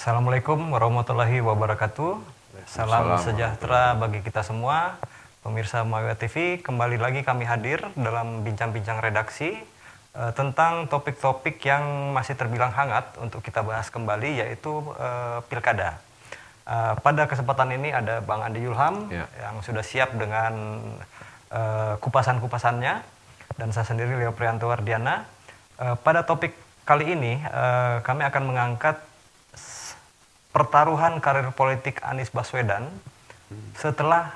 Assalamualaikum warahmatullahi wabarakatuh. Salam Waalaikumsalam sejahtera bagi kita semua. Pemirsa Mawia TV, kembali lagi kami hadir dalam bincang-bincang redaksi tentang topik-topik yang masih terbilang hangat untuk kita bahas kembali, yaitu pilkada. Pada kesempatan ini ada Bang Andi Yulham yang sudah siap dengan kupasan-kupasannya, dan saya sendiri Leo Prianto Wardiana. Pada topik kali ini kami akan mengangkat pertaruhan karir politik Anies Baswedan setelah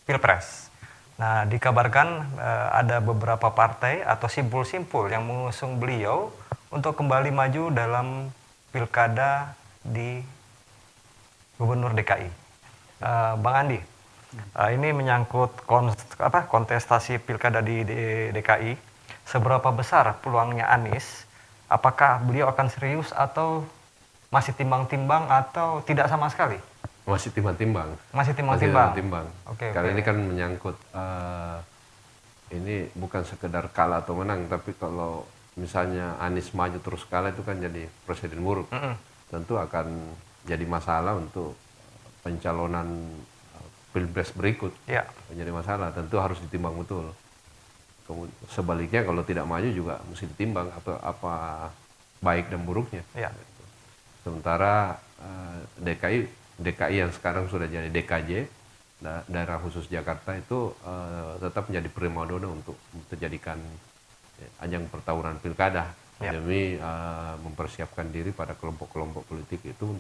Pilpres. Nah, dikabarkan ada beberapa partai atau simpul-simpul yang mengusung beliau untuk kembali maju dalam pilkada di Gubernur DKI. Bang Andi, ini menyangkut kontestasi pilkada di DKI. Seberapa besar peluangnya Anies? Apakah beliau akan serius atau masih timbang-timbang atau tidak sama sekali? Masih timbang-timbang. Masih timbang-timbang. Karena ini kan menyangkut ini bukan sekedar kalah atau menang, tapi kalau misalnya Anies maju terus kalah itu kan jadi presiden buruk. Tentu akan jadi masalah untuk pencalonan Pilpres berikut. Menjadi masalah, tentu harus ditimbang betul. Sebaliknya kalau tidak maju juga mesti ditimbang apa baik dan buruknya. Sementara DKI yang sekarang sudah jadi DKJ, daerah khusus Jakarta, itu tetap menjadi primadona untuk dijadikan ajang pertauran pilkada demi mempersiapkan diri pada kelompok-kelompok politik itu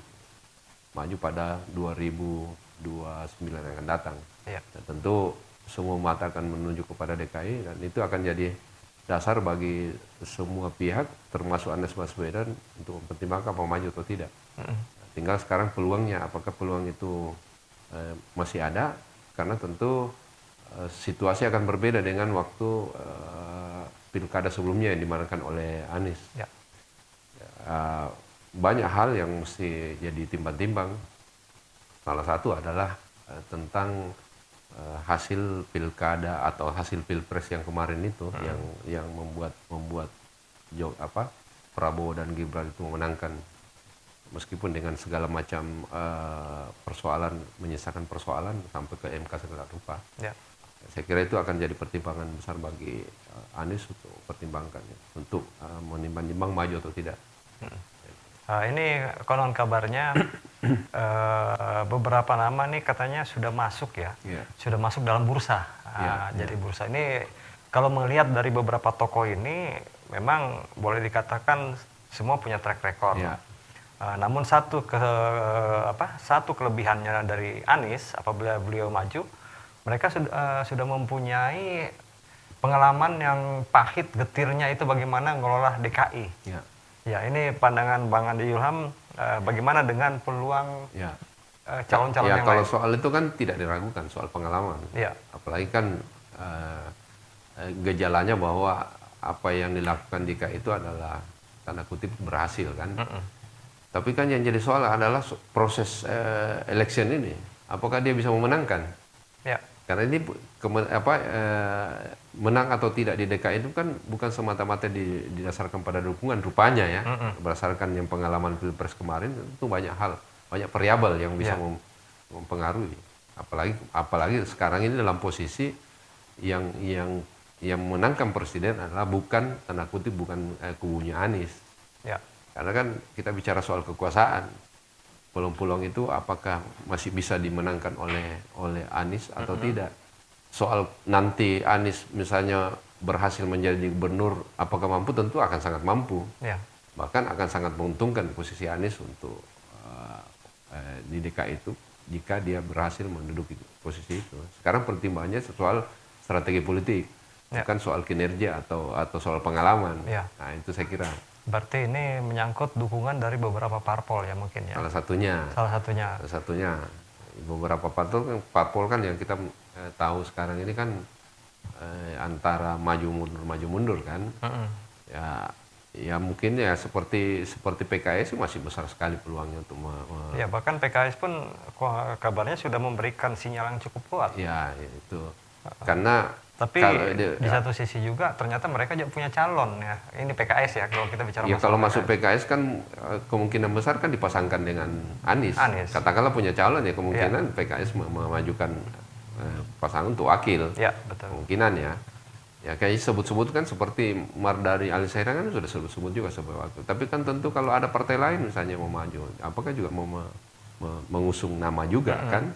maju pada 2029 yang akan datang. Dan tentu semua mata akan menuju kepada DKI, dan itu akan jadi dasar bagi semua pihak termasuk Anies Baswedan untuk mempertimbangkan apa maju atau tidak. Tinggal sekarang peluangnya, apakah peluang itu masih ada, karena tentu situasi akan berbeda dengan waktu pilkada sebelumnya yang dimenangkan oleh Anies. Banyak hal yang mesti jadi timbang-timbang. Salah satu adalah tentang hasil pilkada atau hasil pilpres yang kemarin itu yang membuat Prabowo dan Gibran itu memenangkan, meskipun dengan segala macam persoalan, menyisakan persoalan sampai ke MK segala rupa. Saya kira itu akan jadi pertimbangan besar bagi Anies untuk pertimbangkan, untuk menimbang-nimbang maju atau tidak. Ini konon kabarnya beberapa nama nih katanya sudah masuk sudah masuk dalam bursa. Jadi bursa ini kalau melihat dari beberapa tokoh ini memang boleh dikatakan semua punya track record. Namun satu kelebihannya dari Anies apabila beliau maju, mereka sudah mempunyai pengalaman yang pahit getirnya itu bagaimana mengelola DKI. Ini pandangan Bang Andi Yulham, bagaimana dengan peluang calon-calon yang kalau lain? Soal itu kan tidak diragukan, soal pengalaman. Apalagi kan gejalanya bahwa apa yang dilakukan DKI itu adalah tanda kutip berhasil kan. Tapi kan yang jadi soal adalah proses election ini, apakah dia bisa memenangkan? Karena ini menang atau tidak di DKI itu kan bukan semata-mata didasarkan pada dukungan, rupanya berdasarkan yang pengalaman Pilpres kemarin itu banyak hal, banyak variabel yang bisa mempengaruhi. Apalagi sekarang ini dalam posisi yang menangkan presiden adalah bukan tanda kutip bukan kubunya Anies. Karena kan kita bicara soal kekuasaan, peluang-peluang itu apakah masih bisa dimenangkan oleh Anies atau tidak. Soal nanti Anies misalnya berhasil menjadi gubernur, apakah mampu? Tentu akan sangat mampu. Bahkan akan sangat menguntungkan posisi Anies untuk di DKI itu jika dia berhasil menduduki posisi itu. Sekarang pertimbangannya soal strategi politik, bukan soal kinerja atau soal pengalaman. Nah, itu saya kira. Berarti ini menyangkut dukungan dari beberapa parpol ya mungkin ya? Salah satunya. Beberapa parpol kan yang kita tahu sekarang ini kan antara maju mundur kan. Ya mungkin ya seperti PKS masih besar sekali peluangnya untuk bahkan PKS pun kabarnya sudah memberikan sinyal yang cukup kuat. Itu. Karena Tapi di satu sisi juga ternyata mereka juga punya calon ya. Ini PKS ya kalau kita bicara ya masalah kalau masuk PKS kan kemungkinan besar kan dipasangkan dengan Anies. Katakanlah punya calon ya kemungkinan PKS memajukan pasangan untuk wakil. Ya, betul. Kemungkinan ya. Ya kayak sebut-sebut kan seperti Mardhani Alisera kan sudah sebut-sebut juga sebagai wakil. Tapi kan tentu kalau ada partai lain misalnya mau maju, apakah juga mau mengusung nama juga kan?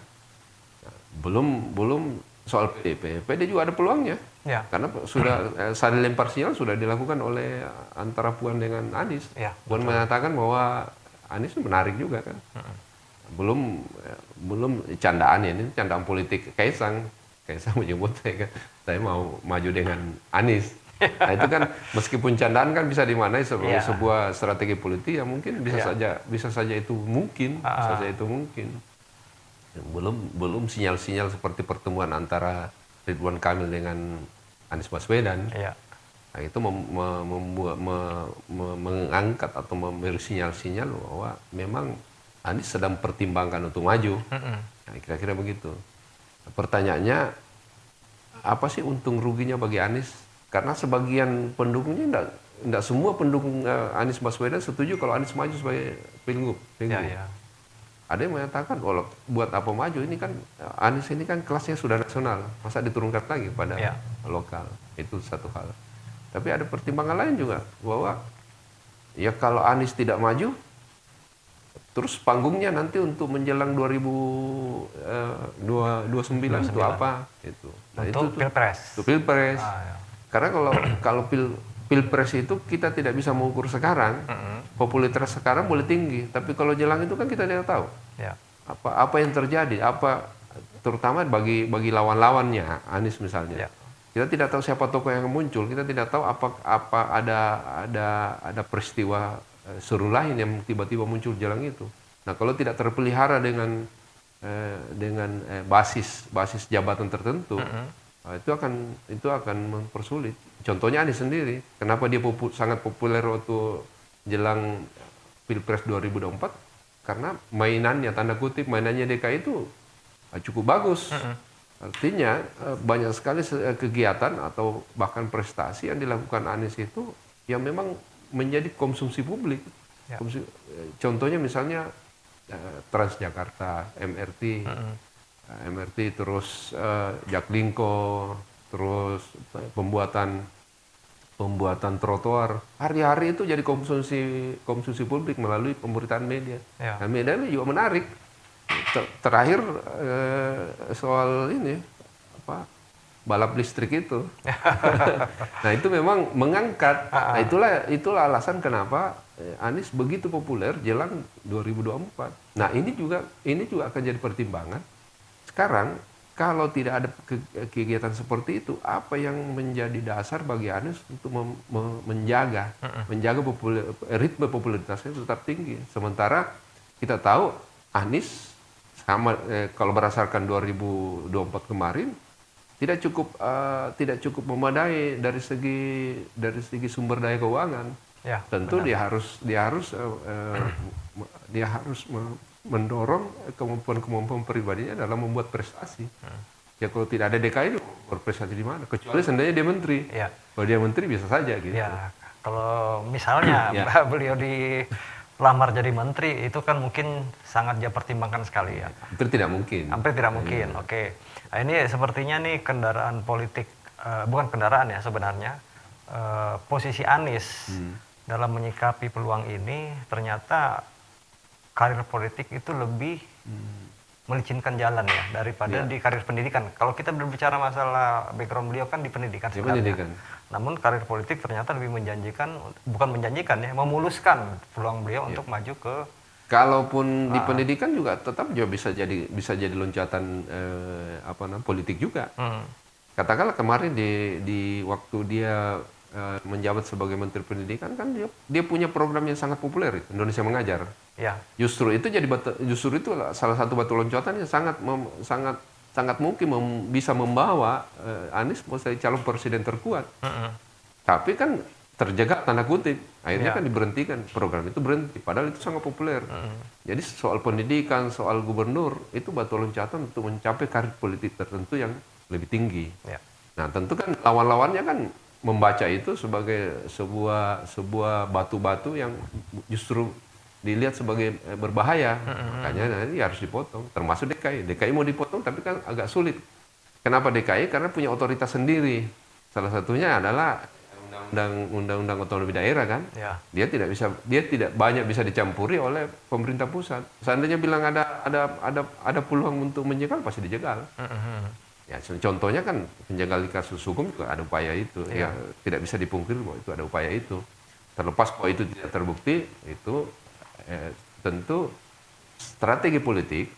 Nah, belum soal PD juga ada peluangnya. Ya. Karena sudah saling lempar sinyal sudah dilakukan oleh antara Puan dengan Anies. Ya, Puan mengatakan bahwa Anies menarik juga kan. Belum candaan ya, ini candaan politik Kaisang menyebut saya mau maju dengan Anies. Nah itu kan meskipun candaan kan bisa dimaknai sebagai sebuah strategi politik yang mungkin bisa saja itu mungkin, belum sinyal-sinyal seperti pertemuan antara Ridwan Kamil dengan Anies Baswedan. Nah, itu mengangkat atau memberi sinyal-sinyal bahwa memang Anies sedang pertimbangkan untuk maju. Nah, kira-kira begitu. Pertanyaannya, apa sih untung ruginya bagi Anies? Karena sebagian pendukungnya tidak semua pendukung Anies Baswedan setuju kalau Anies maju sebagai pilgub. Ada yang mengatakan, buat apa maju? Ini kan Anies ini kan kelasnya sudah nasional, masa diturunkan lagi pada lokal? Itu satu hal. Tapi ada pertimbangan lain juga bahwa ya kalau Anies tidak maju, terus panggungnya nanti untuk menjelang 2029 itu apa? Itu. Nah, untuk pilpres. Untuk pilpres. Karena kalau pilpres itu kita tidak bisa mengukur sekarang. Popularitas sekarang boleh tinggi, tapi kalau jelang itu kan kita tidak tahu. Apa yang terjadi? Terutama bagi lawan-lawannya Anies misalnya. Kita tidak tahu siapa tokoh yang muncul. Kita tidak tahu apa ada peristiwa seru lain yang tiba-tiba muncul jelang itu. Nah, kalau tidak terpelihara dengan basis jabatan tertentu, itu akan mempersulit. Contohnya Anies sendiri, kenapa dia sangat populer waktu jelang Pilpres 2024? Karena mainannya, tanda kutip mainannya DKI itu cukup bagus. Artinya banyak sekali kegiatan atau bahkan prestasi yang dilakukan Anies itu yang memang menjadi konsumsi publik. Contohnya misalnya Transjakarta, MRT, terus Jaklingko, terus pembuatan trotoar. Hari-hari itu jadi konsumsi publik melalui pemberitaan media. Nah, media juga menarik. Terakhir soal ini balap listrik itu. Nah, itu memang mengangkat. Nah, itulah alasan kenapa Anies begitu populer jelang 2024. Nah, ini juga akan jadi pertimbangan. Sekarang kalau tidak ada kegiatan seperti itu, apa yang menjadi dasar bagi Anies untuk menjaga ritme popularitasnya tetap tinggi. Sementara kita tahu Anies kalau berdasarkan 2024 kemarin tidak cukup memadai dari segi sumber daya keuangan. Tentu benar. dia harus mendorong kemampuan pribadinya dalam membuat prestasi. Ya kalau tidak ada DKI berprestasi di mana? Kecuali seandainya dia menteri. Kalau dia menteri bisa saja gitu. Kalau misalnya beliau dilamar jadi menteri, itu kan mungkin sangat dia pertimbangkan sekali ya. Hampir tidak mungkin. Oke. Nah, ini sepertinya nih kendaraan politik, bukan kendaraan ya sebenarnya, posisi Anies dalam menyikapi peluang ini ternyata karir politik itu lebih melicinkan jalan ya daripada di karir pendidikan. Kalau kita berbicara masalah background beliau kan di pendidikan sebenarnya. Namun karir politik ternyata lebih memuluskan peluang beliau untuk maju ke. Kalaupun di pendidikan juga tetap juga bisa jadi loncatan politik juga. Katakanlah kemarin di waktu dia menjabat sebagai Menteri Pendidikan kan dia punya program yang sangat populer, Indonesia Mengajar. Justru itu salah satu batu loncatan yang sangat mungkin bisa membawa Anies menjadi calon presiden terkuat. Tapi kan terjaga tanda kutip, akhirnya kan diberhentikan, program itu berhenti, padahal itu sangat populer. Jadi soal pendidikan, soal gubernur itu batu loncatan untuk mencapai karir politik tertentu yang lebih tinggi. Nah, tentu kan lawan-lawannya kan membaca itu sebagai sebuah batu-batu yang justru dilihat sebagai berbahaya. Makanya nanti harus dipotong. Termasuk DKI. DKI mau dipotong tapi kan agak sulit. Kenapa DKI? Karena punya otoritas sendiri. Salah satunya adalah undang-undang otonomi daerah kan. Ya. Dia tidak banyak bisa dicampuri oleh pemerintah pusat. Seandainya bilang ada peluang untuk menjegal, pasti dijegal. Ya, contohnya kan penjegal di kasus hukum juga ada upaya itu. Ya, tidak bisa dipungkiri bahwa itu ada upaya itu. Terlepas bahwa itu tidak terbukti, itu tentu strategi politik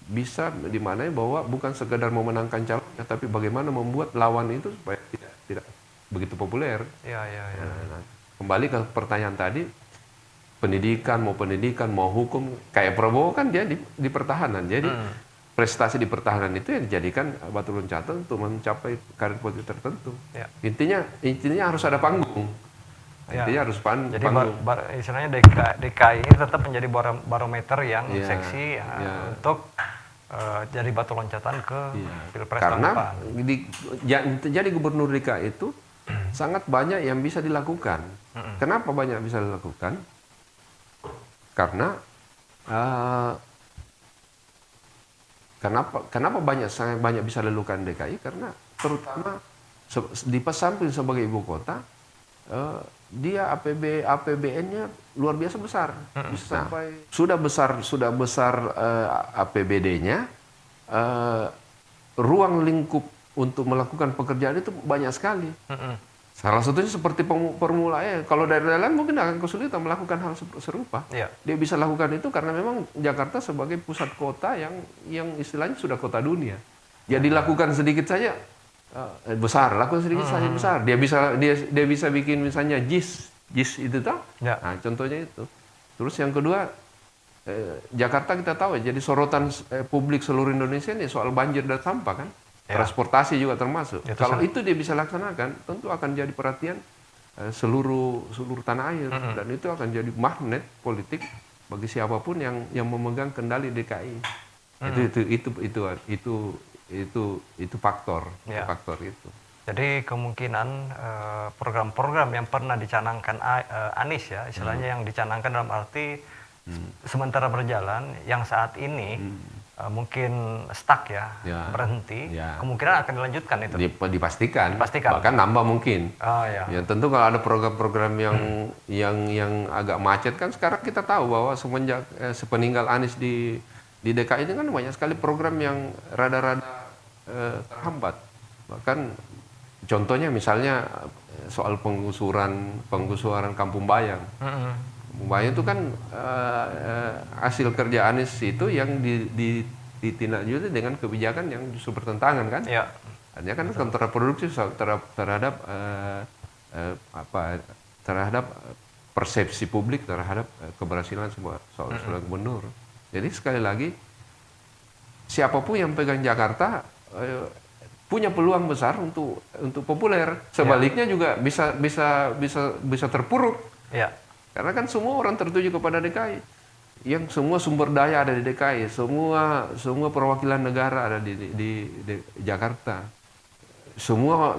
bisa dimaknai bahwa bukan sekedar memenangkan calonnya, tapi bagaimana membuat lawan itu supaya tidak begitu populer. Ya. Nah, kembali ke pertanyaan tadi, pendidikan mau hukum, kayak Prabowo kan dia di pertahanan. Jadi prestasi di pertahanan itu yang dijadikan batu loncatan untuk mencapai karir politik tertentu. Ya. Intinya harus ada panggung. Intinya harus panggung. Jadi istilahnya DKI ini tetap menjadi barometer yang seksi untuk jadi batu loncatan ke pilpres tahun depan. Karena jadi gubernur DKI itu sangat banyak yang bisa dilakukan. Kenapa banyak bisa dilakukan? Karena Kenapa sangat banyak bisa dilakukan DKI? Karena terutama di samping sebagai ibu kota, dia APBN-nya luar biasa besar. Bisa sampai sudah besar APBD-nya, ruang lingkup untuk melakukan pekerjaan itu banyak sekali. Salah satunya seperti permulaannya. Kalau daerah lain mungkin akan kesulitan melakukan hal serupa. Dia bisa lakukan itu karena memang Jakarta sebagai pusat kota yang istilahnya sudah kota dunia. Dia dilakukan sedikit saja besar, lakukan sedikit saja besar. Dia bisa bikin misalnya JIS itu toh. Nah, contohnya itu. Terus yang kedua, Jakarta kita tahu jadi sorotan publik seluruh Indonesia ini soal banjir dan sampah kan. Transportasi juga termasuk. Kalau itu dia bisa laksanakan, tentu akan jadi perhatian seluruh tanah air dan itu akan jadi magnet politik bagi siapapun yang memegang kendali DKI. Itu faktor itu. Jadi kemungkinan program-program yang pernah dicanangkan Anies ya, istilahnya yang dicanangkan dalam arti sementara berjalan, yang saat ini mungkin stuck berhenti, kemungkinan akan dilanjutkan itu. Dipastikan. Bahkan nambah mungkin. Ya tentu kalau ada program-program yang agak macet kan sekarang kita tahu bahwa semenjak sepeninggal Anies di DKI ini kan banyak sekali program yang rada-rada terhambat. Bahkan contohnya misalnya soal penggusuran Kampung Bayam. Bayang itu kan hasil kerja Anies itu yang ditindaklanjuti dengan kebijakan yang justru bertentangan kan? Artinya kan kontraproduktif terhadap persepsi publik terhadap keberhasilan seorang gubernur. Jadi sekali lagi siapapun yang pegang Jakarta punya peluang besar untuk populer. Sebaliknya juga bisa terpuruk. Karena kan semua orang tertuju kepada DKI. Yang semua sumber daya ada di DKI, semua perwakilan negara ada di Jakarta. Semua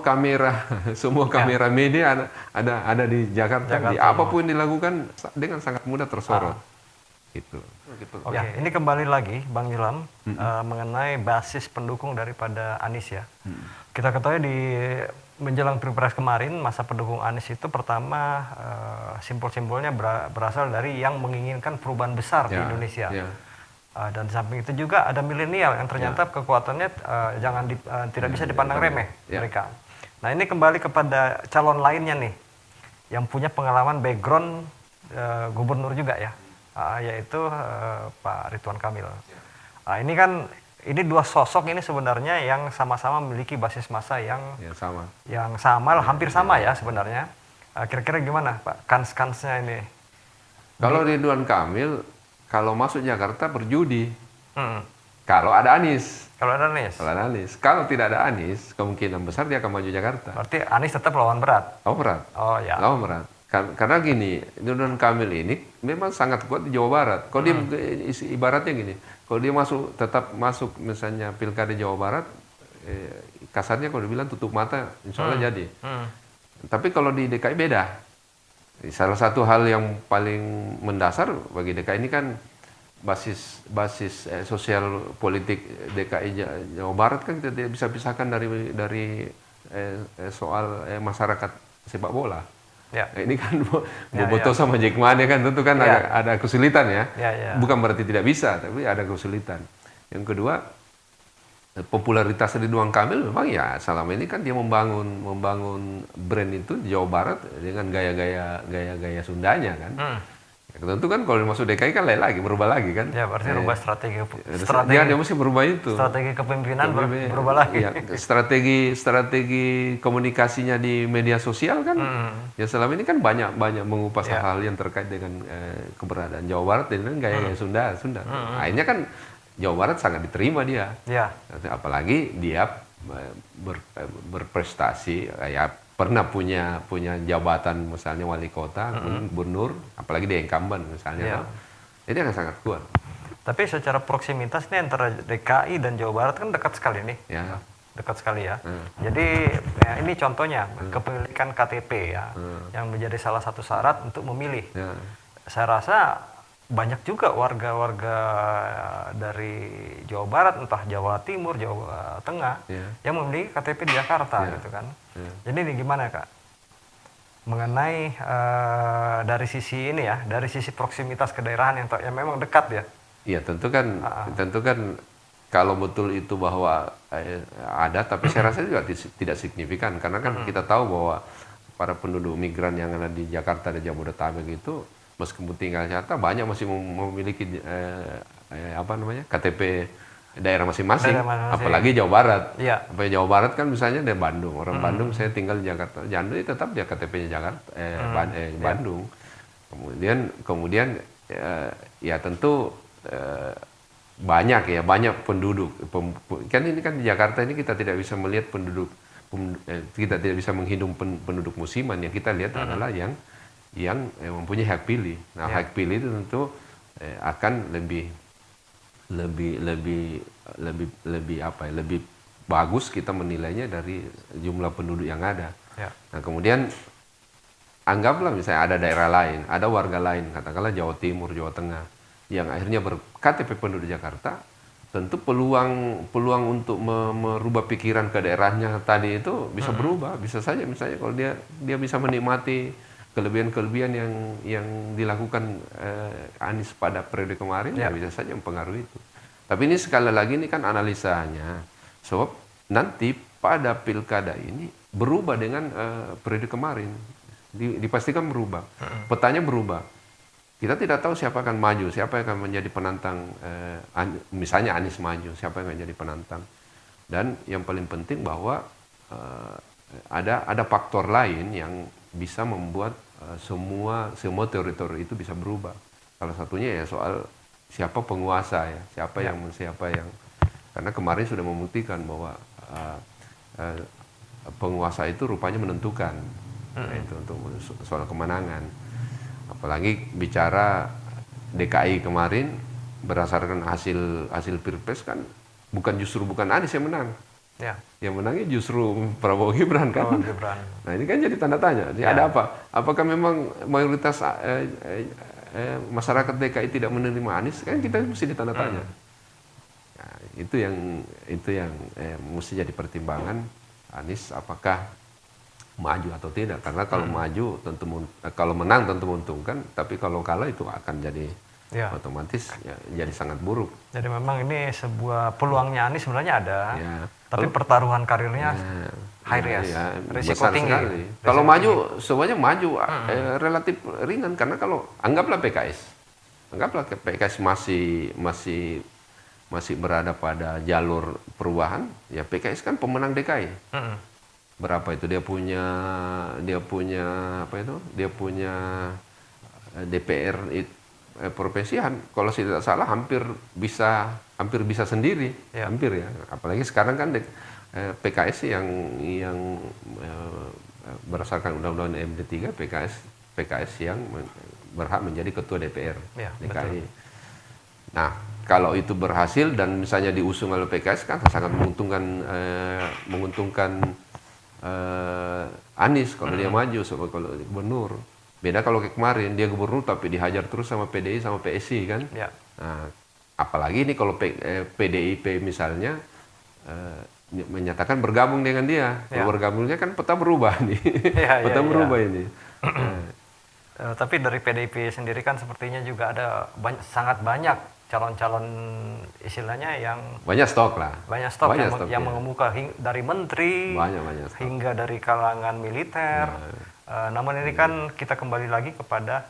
kamera media ada di Jakarta. Apapun yang dilakukan dengan sangat mudah tersorot. Gitu. Ini kembali lagi Bang Ilham mengenai basis pendukung daripada Anies ya. Kita ketahui di menjelang Pilpres kemarin, masa pendukung Anies itu pertama simpul-simpulnya berasal dari yang menginginkan perubahan besar di Indonesia. Dan di samping itu juga ada milenial yang ternyata kekuatannya tidak bisa dipandang remeh mereka. Nah ini kembali kepada calon lainnya nih, yang punya pengalaman background gubernur juga ya, yaitu Pak Ridwan Kamil. Ini dua sosok ini sebenarnya yang sama-sama memiliki basis massa yang hampir sama ya sebenarnya. Kira-kira gimana Pak kans-kansnya ini? Kalau Ridwan Kamil kalau masuk Jakarta berjudi. Kalau ada Anies. Kalau tidak ada Anies, kemungkinan besar dia akan maju Jakarta. Berarti Anies tetap lawan berat. Lawan berat. Karena gini, Ridwan Kamil ini memang sangat kuat di Jawa Barat. Kalau dia ibaratnya gini, kalau dia tetap masuk misalnya pilkada Jawa Barat, kasarnya kalau dibilang tutup mata, insya Allah jadi. Tapi kalau di DKI beda. Salah satu hal yang paling mendasar bagi DKI ini kan basis sosial politik DKI Jawa Barat kan kita tidak bisa pisahkan dari soal masyarakat sepak bola. Ya. Ini kan Boboto sama Jackmania kan tentu kan ada kesulitan ya. Bukan berarti tidak bisa, tapi ada kesulitan. Yang kedua, popularitas Ridwan Kamil memang ya selama ini kan dia membangun brand itu di Jawa Barat dengan gaya-gaya Sundanya kan. Ya, tentu kan kalau masuk DKI kan lain lagi, berubah lagi kan. Ya, berarti rubah strategi. Dia mesti berubah itu. Strategi kepemimpinan berubah lagi. Ya, strategi komunikasinya di media sosial kan. Ya selama ini kan banyak mengupas hal-hal yang terkait dengan keberadaan Jawa Barat dengan gaya-gaya Sunda. Akhirnya kan Jawa Barat sangat diterima dia. Ya. Apalagi dia berprestasi ya, pernah punya jabatan misalnya wali kota, gubernur, apalagi dia incumbent misalnya. Jadi akan sangat kuat. Tapi secara proksimitas ini antara DKI dan Jawa Barat kan dekat sekali nih. Ya. Dekat sekali ya. Jadi ya, ini contohnya kepemilikan KTP ya, yang menjadi salah satu syarat untuk memilih. Ya. Saya rasa banyak juga warga-warga dari Jawa Barat, entah Jawa Timur, Jawa Tengah, yang memiliki KTP di Jakarta gitu kan. Jadi ini gimana Kak? Mengenai dari sisi ini ya, dari sisi proksimitas kedaerahan yang memang dekat ya. Iya, tentu kan kalau betul itu bahwa ada, tapi saya rasa juga tidak signifikan karena kan kita tahu bahwa para penduduk migran yang ada di Jakarta dan Jabodetabek itu meskipun tinggal di Jakarta banyak masih memiliki KTP daerah masing-masing, apalagi Jawa Barat. Apalagi Jawa Barat kan misalnya dari Bandung, orang Bandung saya tinggal di Jakarta, Jandu tetap dia KTP-nya Jakarta, Bandung. Kemudian ya tentu banyak penduduk. Kan ini kan di Jakarta ini kita tidak bisa melihat penduduk, kita tidak bisa menghitung penduduk musiman. Yang kita lihat adalah yang mempunyai hak pilih. Nah, hak pilih itu tentu akan lebih bagus kita menilainya dari jumlah penduduk yang ada. Nah, kemudian anggaplah misalnya ada daerah lain, ada warga lain, katakanlah Jawa Timur, Jawa Tengah, yang akhirnya ber-KTP penduduk Jakarta, tentu peluang untuk merubah pikiran ke daerahnya tadi itu bisa berubah. Bisa saja misalnya kalau dia bisa menikmati kelebihan-kelebihan yang dilakukan Anies pada periode kemarin, ya bisa saja mempengaruhi itu. Tapi ini sekali lagi ini kan analisanya, sebab nanti pada pilkada ini berubah dengan periode kemarin, dipastikan berubah, petanya berubah. Kita tidak tahu siapa akan maju, siapa yang akan menjadi penantang, misalnya Anies maju, siapa yang akan menjadi penantang. Dan yang paling penting bahwa ada faktor lain yang bisa membuat semua teritori itu bisa berubah. Salah satunya ya soal siapa penguasa ya, siapa yang karena kemarin sudah membuktikan bahwa penguasa itu rupanya menentukan, itu untuk soal kemenangan. Apalagi bicara DKI kemarin berdasarkan hasil Pilpres kan bukan Anies yang menang. Yang menangnya justru Prabowo Gibran kan. Nah ini kan jadi tanda tanya. Jadi ada apa? Apakah memang mayoritas masyarakat DKI tidak menerima Anies? Kan kita mesti ditanda tanya. Nah, itu yang mesti jadi pertimbangan Anies apakah maju atau tidak. Karena kalau maju tentu kalau menang tentu menguntungkan, tapi kalau kalah itu akan jadi otomatis jadi sangat buruk. Jadi memang ini sebuah peluangnya Anies sebenarnya ada. Tapi pertaruhan karirnya high risk, risiko tinggi. Kalau maju, semuanya maju relatif ringan karena kalau anggaplah PKS masih berada pada jalur perubahan, ya PKS kan pemenang DKI. Berapa itu dia punya DPR provinsi, kalau tidak salah hampir bisa sendiri, hampir ya. Apalagi sekarang kan PKS yang berdasarkan Undang-Undang MD3 PKS yang berhak menjadi ketua DPR DKI. Nah, kalau itu berhasil dan misalnya diusung oleh PKS kan sangat menguntungkan Anies kalau dia maju kalau gubernur. Beda kalau kayak kemarin dia gubernur tapi dihajar terus sama PDI sama PSI kan. Ya. Nah, apalagi ini kalau PDIP misalnya menyatakan bergabung dengan dia. Kalau bergabungnya kan peta berubah nih. Peta berubah ini. Tapi dari PDIP sendiri kan sepertinya juga ada sangat banyak calon-calon istilahnya yang banyak stok lah. Banyak stok yang mengemuka dari menteri banyak hingga dari kalangan militer. Namun ini kan kita kembali lagi kepada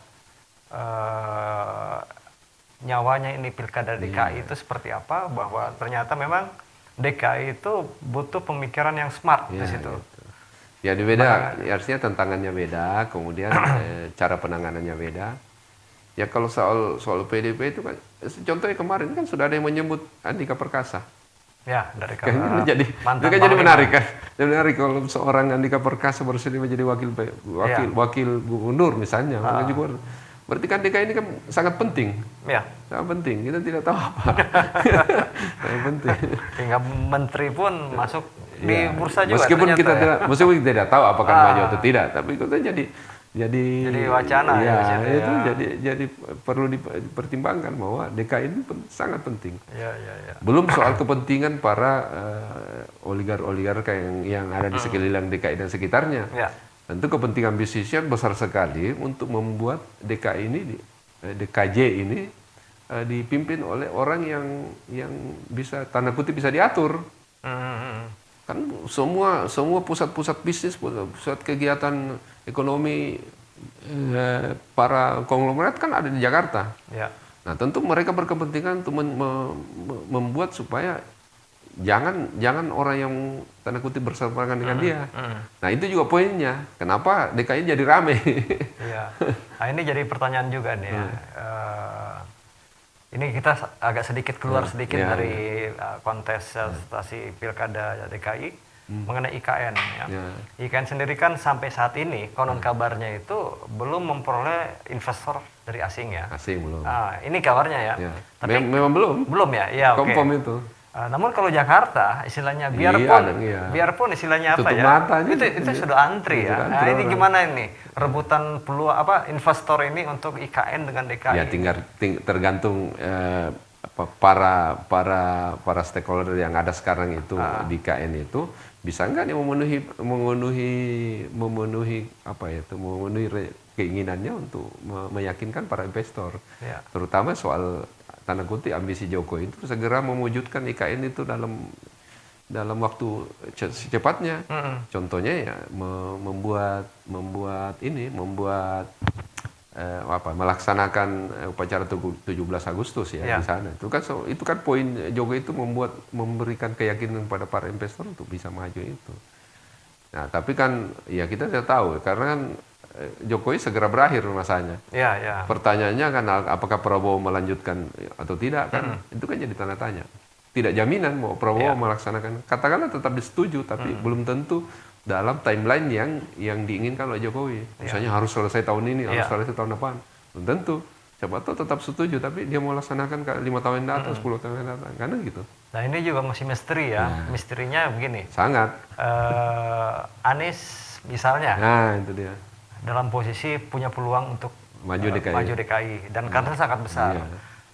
nyawanya ini pilkada DKI itu seperti apa, bahwa ternyata memang DKI itu butuh pemikiran yang smart di situ. Ya beda, artinya tantangannya beda, kemudian cara penanganannya beda. Ya kalau soal PDIP itu kan, contohnya kemarin kan sudah ada yang menyebut Andika Perkasa. Ya, dari kan jadi menarik kan. Jadi menarik kalau seorang Andika Perkasa bersedia menjadi wakil gubernur misalnya, berarti kan DKI ini kan sangat penting. Ya. Sangat penting. Kita tidak tahu apa. Sangat penting. Hingga menteri pun masuk di bursa juga. Meskipun kita tidak tahu apakah maju atau tidak, tapi kita jadi wacana jadi perlu dipertimbangkan bahwa DKI ini sangat penting. Ya. Belum soal kepentingan para oligar yang ada di sekeliling DKI dan sekitarnya. Ya. Tentu kepentingan bisnisnya besar sekali untuk membuat DKJ ini dipimpin oleh orang yang bisa tanda kutip bisa diatur. Kan semua pusat-pusat bisnis, pusat kegiatan ekonomi para konglomerat kan ada di Jakarta. Ya. Nah tentu mereka berkepentingan untuk membuat supaya jangan orang yang tanda kutip berseberangan dengan dia. Nah itu juga poinnya. Kenapa DKI jadi rame? Iya. Nah ini jadi pertanyaan juga nih. Ini kita agak sedikit keluar dari kontestasi pilkada DKI mengenai IKN. IKN sendiri kan sampai saat ini konon kabarnya itu belum memperoleh investor dari asing ya. Asing belum. Ini kabarnya ya. Tapi memang belum. Belum ya. Iya. Kompom itu. Namun kalau Jakarta istilahnya biarpun istilahnya apa ya, itu sudah antri ya. Nah ini gimana ini rebutan peluang investor ini untuk IKN dengan DKI? Ya tinggal tergantung para stakeholder yang ada sekarang itu di IKN itu bisa nggak nih memenuhi keinginannya untuk meyakinkan para investor, terutama soal tanda kutip ambisi Jokowi itu segera mewujudkan IKN itu dalam waktu secepatnya. Contohnya ya melaksanakan upacara 17 Agustus ya di sana. Itu kan poin Jokowi itu memberikan keyakinan pada para investor untuk bisa maju itu. Nah, tapi kan ya kita tidak tahu karena kan Jokowi segera berakhir masanya. Pertanyaannya kan apakah Prabowo melanjutkan atau tidak kan? Itu kan jadi tanda tanya. Tidak jaminan mau Prabowo melaksanakan. Katakanlah tetap disetujui tapi belum tentu dalam timeline yang diinginkan oleh Jokowi. Misalnya harus selesai tahun ini, harus selesai tahun depan. Belum tentu. Siapa tahu tetap setuju tapi dia mau laksanakan 5 tahun yang datang, 10 tahun yang datang. Karena gitu. Nah, ini juga masih misteri ya. Misterinya begini. Sangat. Anies misalnya. Nah, itu dia. Dalam posisi punya peluang untuk maju DKI dan karena sangat besar.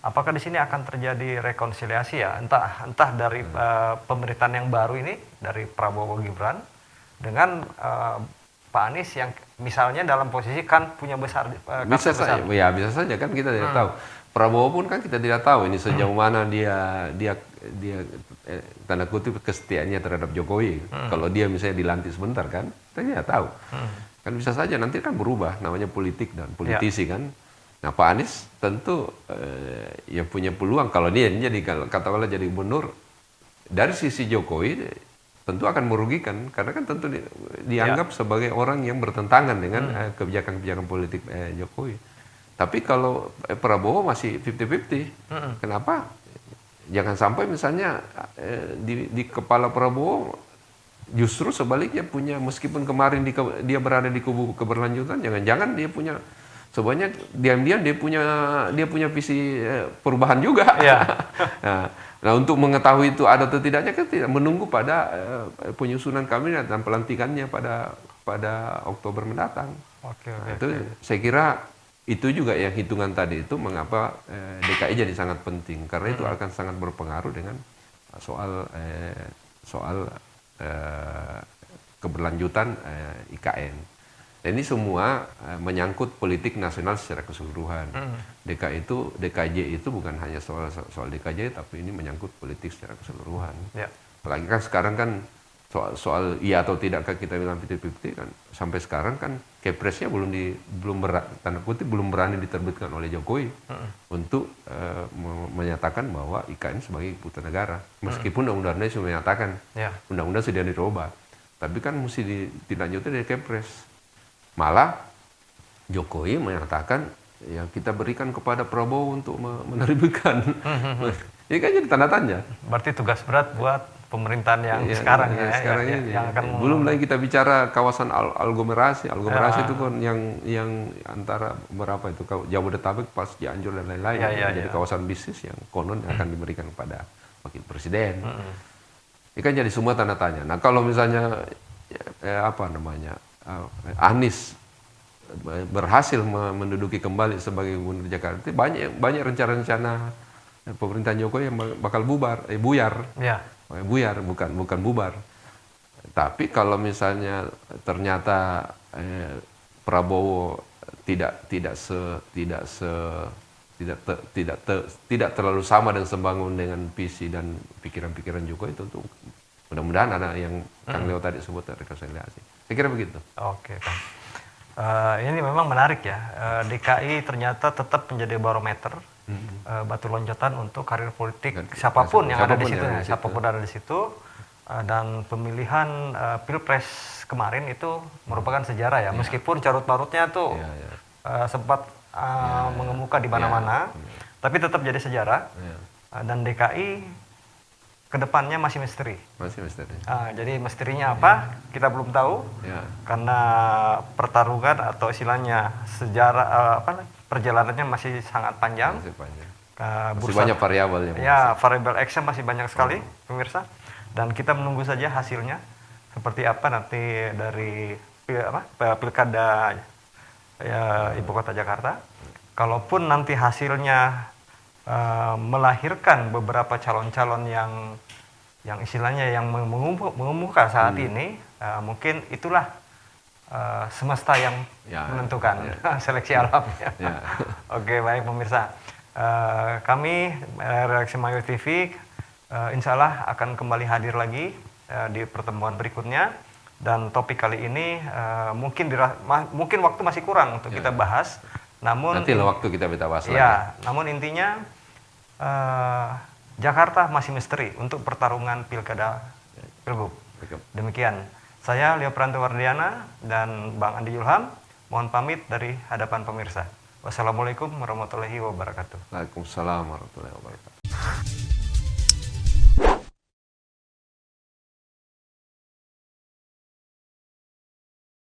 Apakah di sini akan terjadi rekonsiliasi ya? Entah dari pemerintahan yang baru ini dari Prabowo Gibran dengan Pak Anies yang misalnya dalam posisi kan punya besar. Bisa saja kan kita tidak tahu. Prabowo pun kan kita tidak tahu ini sejauh mana dia tanda kutip kesetiaannya terhadap Jokowi. Kalau dia misalnya dilantik sebentar kan, kita tidak tahu. Kan bisa saja nanti kan berubah, namanya politik dan politisi kan. Nah Pak Anies tentu ya punya peluang kalau dia jadi katakanlah jadi gubernur dari sisi Jokowi tentu akan merugikan karena kan tentu dianggap sebagai orang yang bertentangan dengan kebijakan-kebijakan politik Jokowi. Tapi kalau Prabowo masih 50-50, kenapa? Jangan sampai misalnya di kepala Prabowo justru sebaliknya punya, meskipun kemarin dia berada di kubu keberlanjutan, jangan-jangan dia punya sebenarnya diam-diam dia punya visi perubahan juga. Ya. Nah, untuk mengetahui itu ada atau tidaknya kan tidak menunggu pada penyusunan kabinet dan pelantikannya pada Oktober mendatang. Oke, Nah, itu saya kira itu juga yang hitungan tadi itu mengapa DKI jadi sangat penting karena itu akan sangat berpengaruh dengan soal keberlanjutan IKN. Dan ini semua menyangkut politik nasional secara keseluruhan. DKJ itu bukan hanya soal DKJ, tapi ini menyangkut politik secara keseluruhan. Ya. Apalagi kan sekarang kan soal iya atau tidak kita bilang 50-50 kan sampai sekarang kan Kepresnya belum berani diterbitkan oleh Jokowi untuk menyatakan bahwa IKN sebagai ibu kota negara. Meskipun undang-undangnya sudah menyatakan, undang-undang sudah dirubah, tapi kan mesti ditindaklanjuti dari Kepres. Malah Jokowi menyatakan ya kita berikan kepada Prabowo untuk menerbitkan. Ini kan jadi tanda tanya. Berarti tugas berat buat pemerintahan yang sekarang ini. Yang akan belum lagi kita bicara kawasan aglomerasi itu kan yang antara berapa itu Jabodetabek pas Cianjur dan lain-lain jadi kawasan bisnis yang konon akan diberikan kepada wakil presiden. Ini kan jadi semua tanda tanya. Nah kalau misalnya Anies berhasil menduduki kembali sebagai gubernur Jakarta, banyak rencana-rencana pemerintahan Jokowi yang bakal buyar. Buyar bukan bubar. Tapi kalau misalnya ternyata Prabowo tidak tidak terlalu sama dan sebangun dengan visi dan pikiran-pikiran Jokowi, itu untuk mudah-mudahan ada yang Kang Leo tadi sebut rekonsiliasi. Saya kira begitu. Oke, Kang. Ini memang menarik ya. DKI ternyata tetap menjadi barometer, batu loncatan untuk karir politik siapapun yang ada di situ. Siapapun ada di situ. Dan pemilihan Pilpres kemarin itu merupakan sejarah ya. Meskipun carut-marutnya tuh sempat mengemuka di mana-mana, tapi tetap jadi sejarah. Dan DKI kedepannya masih misteri. Jadi misterinya apa? Kita belum tahu. Karena pertarungan atau istilahnya sejarah perjalanannya masih sangat panjang. Masih banyak variabel variabel X masih banyak sekali, pemirsa. Dan kita menunggu saja hasilnya seperti apa nanti dari pilkada ibu kota Jakarta. Kalaupun nanti hasilnya melahirkan beberapa calon-calon yang istilahnya yang mengemuka saat ini, mungkin itulah semesta yang menentukan seleksi alamnya. Oke, baik pemirsa. Kami Redaksi Mayo TV insya Allah akan kembali hadir lagi di pertemuan berikutnya, dan topik kali ini mungkin waktu masih kurang untuk kita bahas. Namun nanti waktu kita bahas lagi. Namun intinya Jakarta masih misteri untuk pertarungan pilkada Pilgub. Demikian. Saya Leo Prantowardiana dan Bang Andi Julham mohon pamit dari hadapan pemirsa. Wassalamualaikum warahmatullahi wabarakatuh. Waalaikumsalam warahmatullahi wabarakatuh.